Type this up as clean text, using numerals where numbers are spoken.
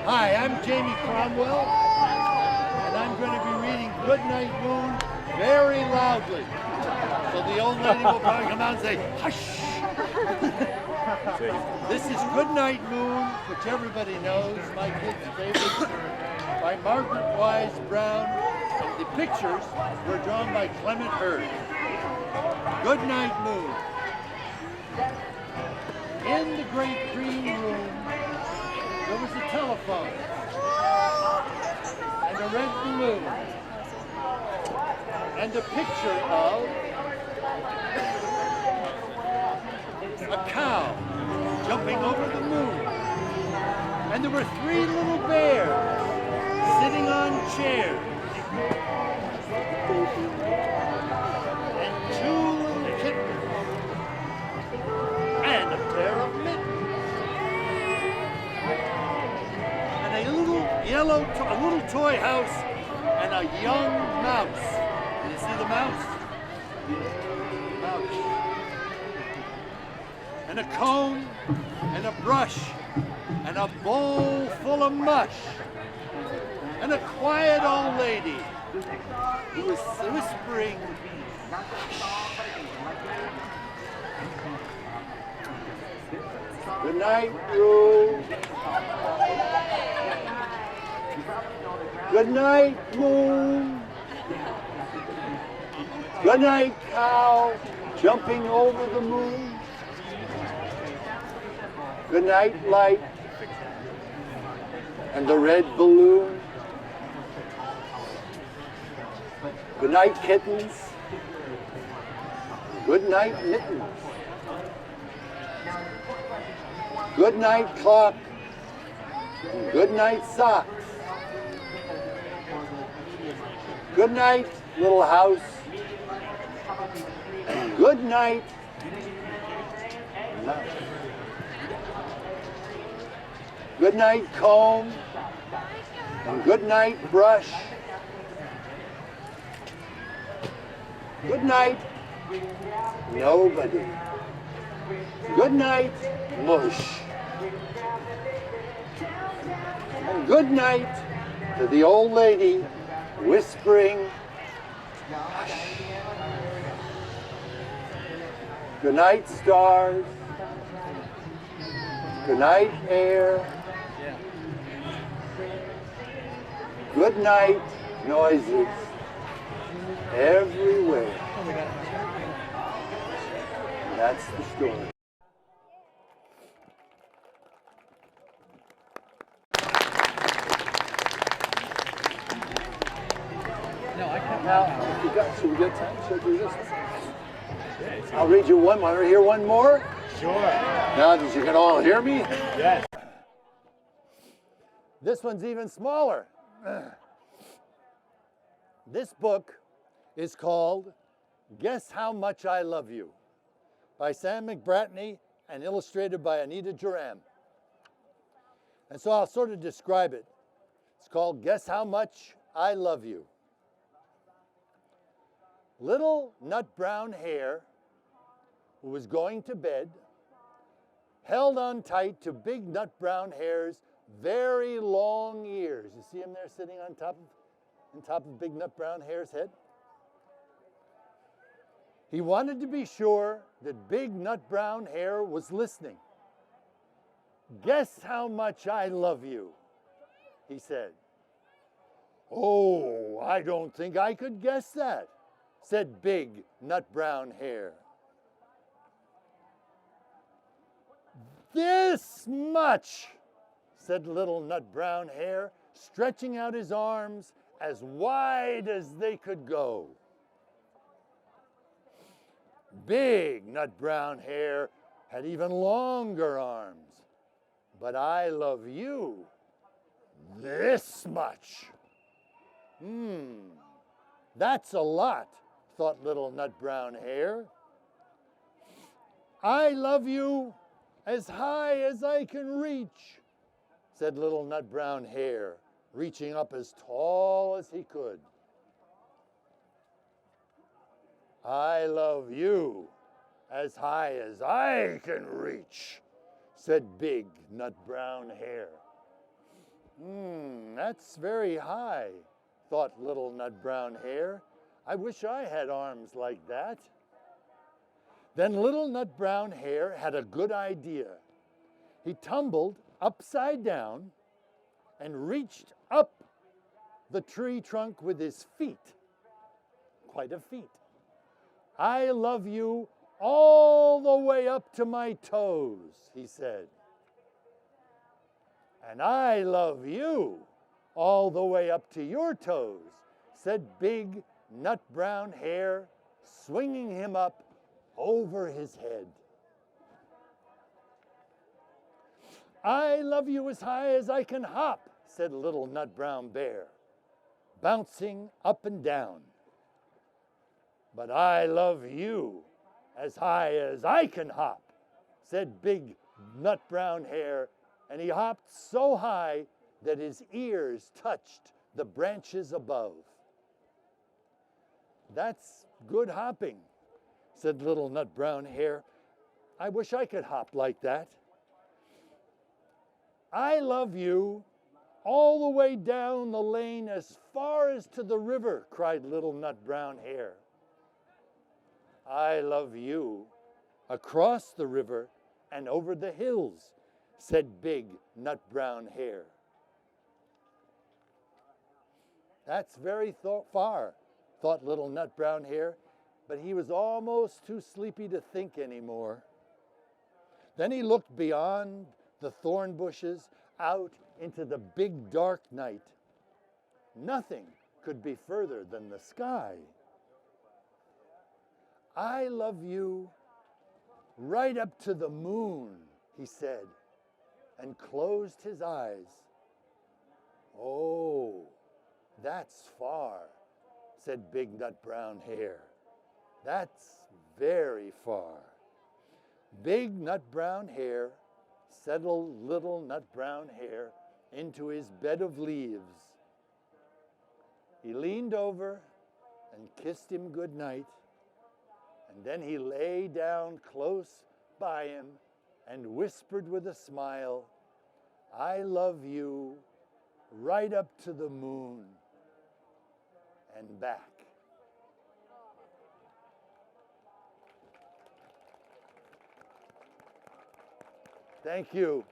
Hi, I'm Jamie Cromwell, and I'm going to be reading Goodnight Moon very loudly. So the old lady will probably come out and say, hush! This is Goodnight Moon, which everybody knows, my kid's favorite, by Margaret Wise Brown, and the pictures were drawn by Clement Hurd. Goodnight Moon. In the great green room, there was a telephone and a red balloon and a picture of a cow jumping over the moon. And there were 3 little bears sitting on chairs. And 2 little kittens. And a pair of mittens. And a little a little toy house and a young mouse. Do you see the mouse? Mouse. And a comb, and a brush, and a bowl full of mush, and a quiet old lady who was whispering, good night, Rue. Good night, moon. Good night, cow, jumping over the moon. Good night, light, and the red balloon. Good night, kittens. Good night, mittens. Good night, clock. And good night, socks. Good night, little house. And good night, mouse. Good night, comb, and good night, brush. Good night, nobody. Good night, mush. And good night to the old lady whispering, hush. Good night, stars. Good night, air. Good night, noises everywhere. And that's the story. Now, should we get time? Should we do this? I'll read you one. Want to hear one more? Sure. Now that you can all hear me? Yes. This one's even smaller. This book is called Guess How Much I Love You by Sam McBratney and illustrated by Anita Joram. And so I'll sort of describe it. It's called Guess How Much I Love You. Little nut brown hare, who was going to bed, held on tight to big nut brown hare's very long ears. You see him there sitting on top of big nut brown hare's head? He wanted to be sure that big nut brown hare was listening. Guess how much I love you, he said. Oh, I don't think I could guess that, said big nut brown hare. This much, said little nut brown hare, stretching out his arms as wide as they could go. Big nut brown hare had even longer arms. But I love you this much. That's a lot, thought little nut brown hare. I love you as high as I can reach, said little nut brown hare, reaching up as tall as he could. I love you as high as I can reach, said big nut brown hare. That's very high, thought little Nut Brown Hare. I wish I had arms like that. Then little Nut Brown Hare had a good idea. He tumbled upside down and reached up the tree trunk with his feet. Quite a feat. I love you all the way up to my toes, he said. And I love you all the way up to your toes, said big Nut Brown Hare, swinging him up over his head. I love you as high as I can hop, said little Nut Brown Bear, bouncing up and down. But I love you as high as I can hop, said big Nut Brown Hare, and he hopped so high that his ears touched the branches above. That's good hopping, said little Nut Brown Hare. I wish I could hop like that. I love you all the way down the lane as far as to the river, cried little Nut Brown Hare. I love you across the river and over the hills, said big Nut Brown Hare. That's very far, thought little Nut Brown Hare, but he was almost too sleepy to think anymore. Then he looked beyond the thorn bushes out into the big dark night. Nothing could be further than the sky. I love you right up to the moon, he said, and closed his eyes. Oh, that's far, said big Nut Brown Hare. That's very far. Big Nut Brown Hare settled little Nut Brown Hare into his bed of leaves. He leaned over and kissed him good night, and then he lay down close by him and whispered with a smile, I love you right up to the moon and back. Thank you.